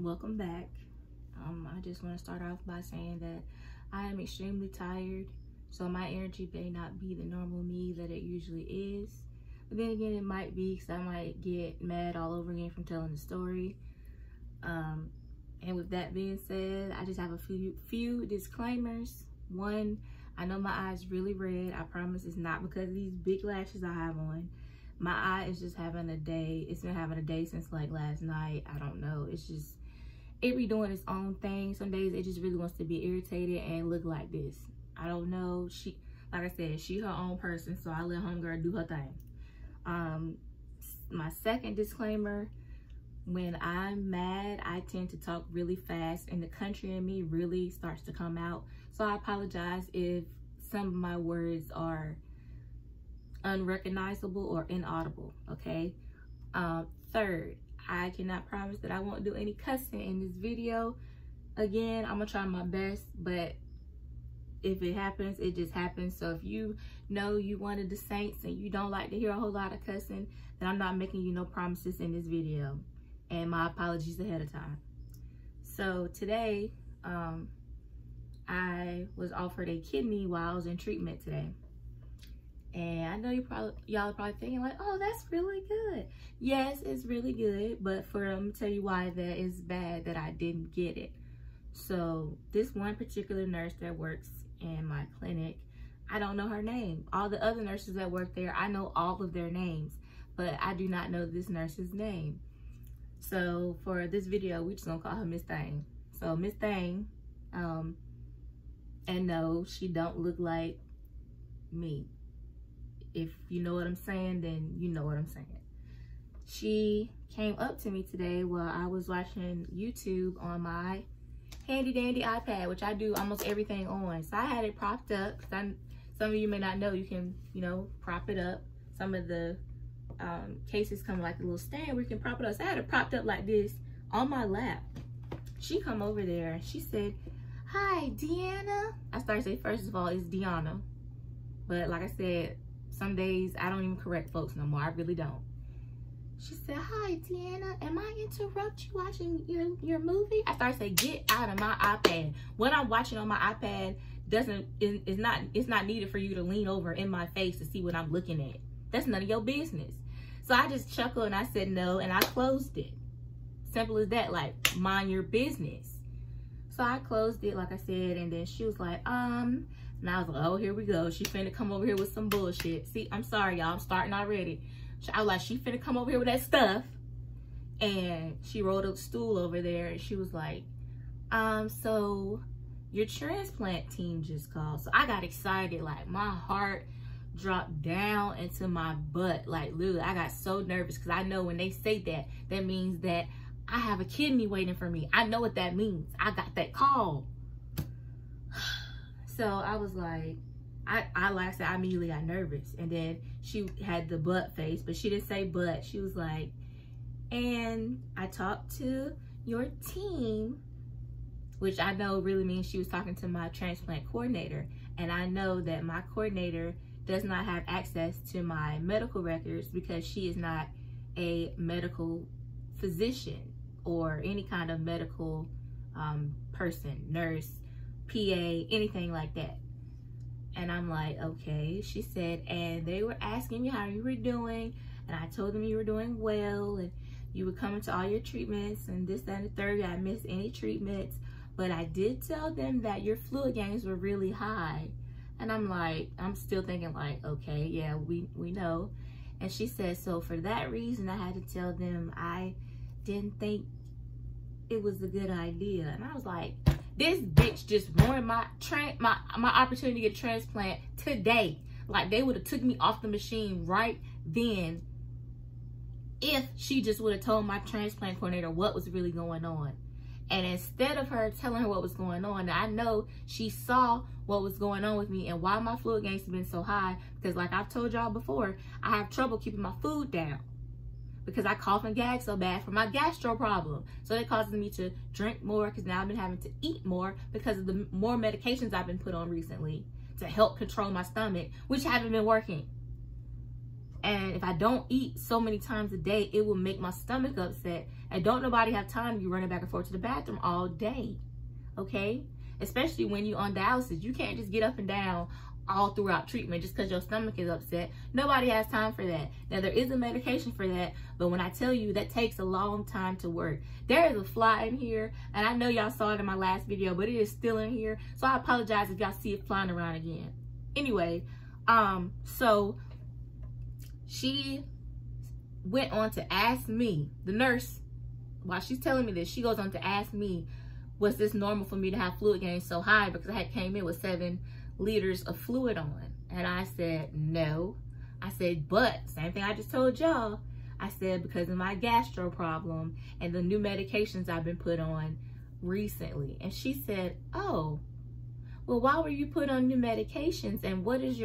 welcome back. I just want to start off by saying that I am extremely tired, so my energy may not be the normal me that it usually is, but then again it might be, because I might get mad all over again from telling the story. And with that being said, I just have a few disclaimers. One, I know my eye is really red. I promise it's not because of these big lashes I have on. My eye is just having a day. It's been having a day since like last night. I don't know. It's just, it be doing its own thing. Some days it just really wants to be irritated and look like this. I don't know. She, like I said, she her own person, so I let homegirl do her thing. My second disclaimer, when I'm mad, I tend to talk really fast and the country in me really starts to come out. So I apologize if some of my words are unrecognizable or inaudible, okay? Third, I cannot promise that I won't do any cussing in this video. Again, I'm gonna try my best, but if it happens, it just happens. So if you know you one of the saints and you don't like to hear a whole lot of cussing, then I'm not making you no promises in this video. And my apologies ahead of time. So today, I was offered a kidney while I was in treatment today. And I know y'all are probably thinking like, oh, that's really good. Yes, it's really good, but let me tell you why that is bad that I didn't get it. So this one particular nurse that works in my clinic, I don't know her name. All the other nurses that work there, I know all of their names, but I do not know this nurse's name. So for this video, we just gonna call her Miss Thing. So Miss Thing, and no, she don't look like me. If you know what I'm saying, then you know what I'm saying. She came up to me today while I was watching YouTube on my handy dandy iPad, which I do almost everything on. So I had it propped up. Some of you may not know, you can, prop it up. Some of the cases come like a little stand where you can prop it up. So I had it propped up like this on my lap. She come over there and she said, "Hi, Deanna." I started to say, first of all, it's Deanna. But like I said, some days I don't even correct folks no more. I really don't. She said, "Hi, Deanna. Am I interrupt you watching your movie?" I started to say, "Get out of my iPad." What I'm watching on my iPad it's not needed for you to lean over in my face to see what I'm looking at. That's none of your business. So I just chuckled and I said no, and I closed it. Simple as that, like, mind your business. So I closed it, like I said, and then she was like, and I was like, oh, here we go. She finna come over here with some bullshit. See, I'm sorry, y'all, I'm starting already. I was like, she finna come over here with that stuff. And she rolled a stool over there and she was like, so your transplant team just called. So I got excited, like my heart dropped down into my butt. Like literally, I got so nervous because I know when they say that, that means that I have a kidney waiting for me. I know what that means. I got that call. So I was like, like I said, I immediately got nervous. And then she had the butt face, but she didn't say butt. She was like, and I talked to your team, which I know really means she was talking to my transplant coordinator. And I know that my coordinator does not have access to my medical records because she is not a medical physician or any kind of medical person, nurse, PA, anything like that. And I'm like, okay. She said, and they were asking me how you were doing, and I told them you were doing well, and you were coming to all your treatments, and this, that, and the third. I missed any treatments, but I did tell them that your fluid gains were really high. And I'm like, I'm still thinking like, okay, yeah, we know. And she said, so for that reason, I had to tell them I didn't think it was a good idea. And I was like, this bitch just ruined my opportunity to get a transplant today. Like, they would have took me off the machine right then if she just would have told my transplant coordinator what was really going on. And instead of her telling her what was going on, I know she saw what was going on with me and why my fluid gains have been so high. Because like I've told y'all before, I have trouble keeping my food down because I cough and gag so bad for my gastro problem. So that causes me to drink more because now I've been having to eat more because of the more medications I've been put on recently to help control my stomach, which haven't been working. And if I don't eat so many times a day, it will make my stomach upset. And don't nobody have time to be running back and forth to the bathroom all day, okay? Especially when you're on dialysis. You can't just get up and down all throughout treatment just because your stomach is upset. Nobody has time for that. Now, there is a medication for that, but when I tell you, that takes a long time to work. There is a fly in here, and I know y'all saw it in my last video, but it is still in here. So I apologize if y'all see it flying around again. Anyway, so she went on to ask me, the nurse, while she's telling me this, she goes on to ask me, was this normal for me to have fluid gains so high? Because I had came in with 7 liters of fluid on. And I said, no. I said, but same thing I just told y'all. I said, because of my gastro problem and the new medications I've been put on recently. And she said, oh, well, why were you put on new medications? And what is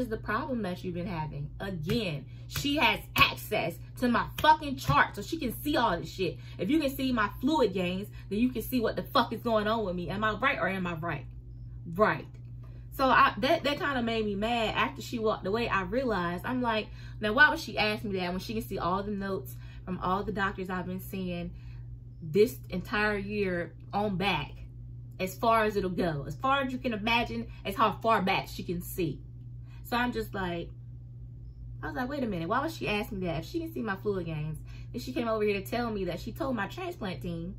the problem that you've been having? Again, she has access to my fucking chart, so she can see all this shit. If you can see my fluid gains, then you can see what the fuck is going on with me. Am I right or am I right? Right. So that kind of made me mad. After she walked away, I realized, I'm like, now why would she ask me that when she can see all the notes from all the doctors I've been seeing this entire year on back, as far as it'll go, as far as you can imagine, as how far back she can see. So I'm just like, I was like, wait a minute, why would she ask me that? If she can see my fluid gains, then she came over here to tell me that she told my transplant team,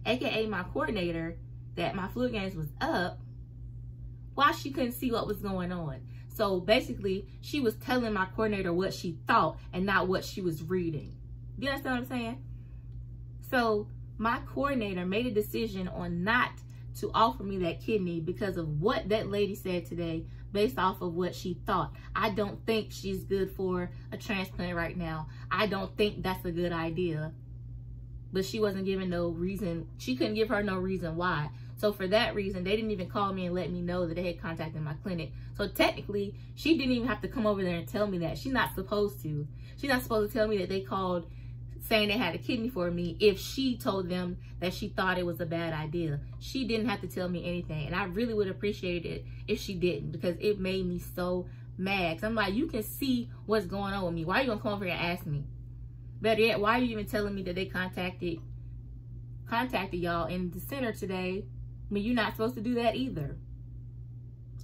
aka my coordinator, that my fluid gains was up, why she couldn't see what was going on. So basically, she was telling my coordinator what she thought and not what she was reading. Do you understand what I'm saying? So my coordinator made a decision on not to offer me that kidney because of what that lady said today, based off of what she thought. I don't think she's good for a transplant right now. I don't think that's a good idea. But she wasn't given no reason. She couldn't give her no reason why. So for that reason, they didn't even call me and let me know that they had contacted my clinic. So technically, she didn't even have to come over there and tell me that. She's not supposed to. She's not supposed to tell me that they called saying they had a kidney for me if she told them that she thought it was a bad idea. She didn't have to tell me anything. And I really would appreciate it if she didn't, because it made me so mad. Cause I'm like, you can see what's going on with me. Why are you gonna come over here and ask me? Better yet, why are you even telling me that they contacted y'all in the center today? I mean, you're not supposed to do that either.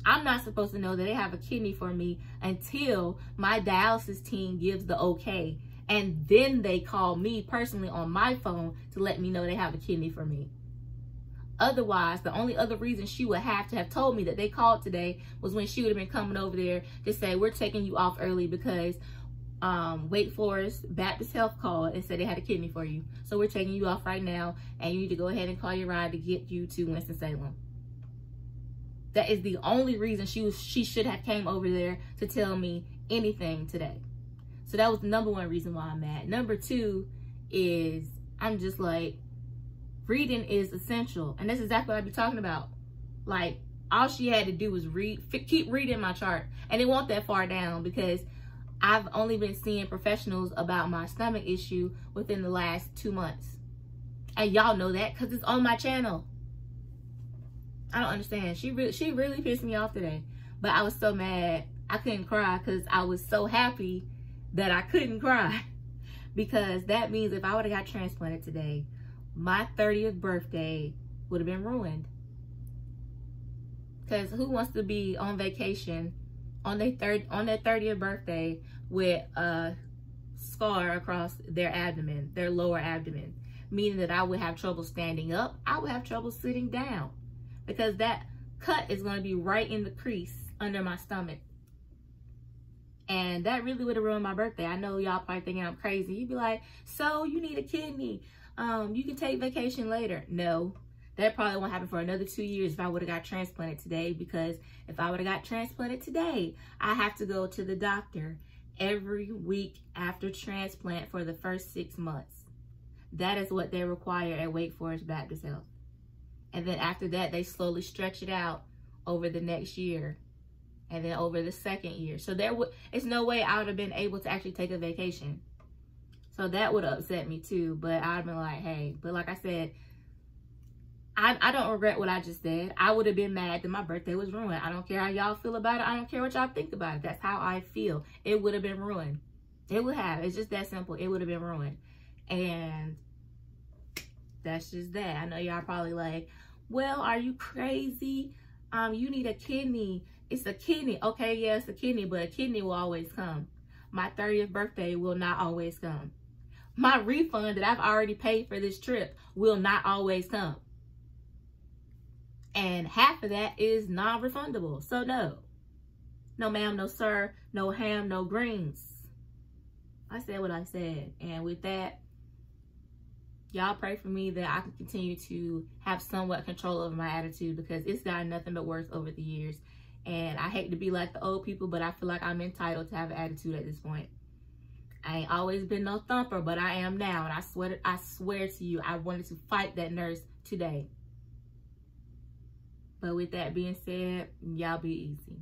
I'm not supposed to know that they have a kidney for me until my dialysis team gives the okay. And then they call me personally on my phone to let me know they have a kidney for me. Otherwise, the only other reason she would have to have told me that they called today was when she would have been coming over there to say, we're taking you off early because Wake Forest Baptist Health called and said they had a kidney for you. So we're taking you off right now, and you need to go ahead and call your ride to get you to Winston-Salem. That is the only reason she should have came over there to tell me anything today. So that was the number one reason why I'm mad. Number two is I'm just like, reading is essential. And that's exactly what I be talking about. Like, all she had to do was keep reading my chart. And it won't that far down because I've only been seeing professionals about my stomach issue within the last 2 months. And y'all know that because it's on my channel. I don't understand. She really pissed me off today. But I was so mad I couldn't cry because I was so happy that I couldn't cry. Because that means if I would have got transplanted today, my 30th birthday would have been ruined. Because who wants to be on vacation on their 30th birthday with a scar across their abdomen, their lower abdomen? Meaning that I would have trouble standing up. I would have trouble sitting down. Because that cut is going to be right in the crease under my stomach. And that really would have ruined my birthday. I know y'all probably thinking I'm crazy. You'd be like, so you need a kidney. You can take vacation later. No, that probably won't happen for another 2 years if I would have got transplanted today. Because if I would have got transplanted today, I have to go to the doctor every week after transplant for the first 6 months. That is what they require at Wake Forest Baptist Health. And then after that, they slowly stretch it out over the next year. And then over the second year. So it's no way I would have been able to actually take a vacation. So that would have upset me too. But I'd have been like, hey. But like I said, I don't regret what I just said. I would have been mad that my birthday was ruined. I don't care how y'all feel about it. I don't care what y'all think about it. That's how I feel. It would have been ruined. It would have. It's just that simple. It would have been ruined. And that's just that. I know y'all probably like, well, are you crazy? You need a kidney. It's a kidney. Okay, yeah, it's a kidney, but a kidney will always come. My 30th birthday will not always come. My refund that I've already paid for this trip will not always come. And half of that is non-refundable. So no. No ma'am, no sir, no ham, no greens. I said what I said. And with that, y'all pray for me that I can continue to have somewhat control over my attitude, because it's gotten nothing but worse over the years. And I hate to be like the old people, but I feel like I'm entitled to have an attitude at this point. I ain't always been no thumper, but I am now. And I swear to you, I wanted to fight that nurse today. But with that being said, y'all be easy.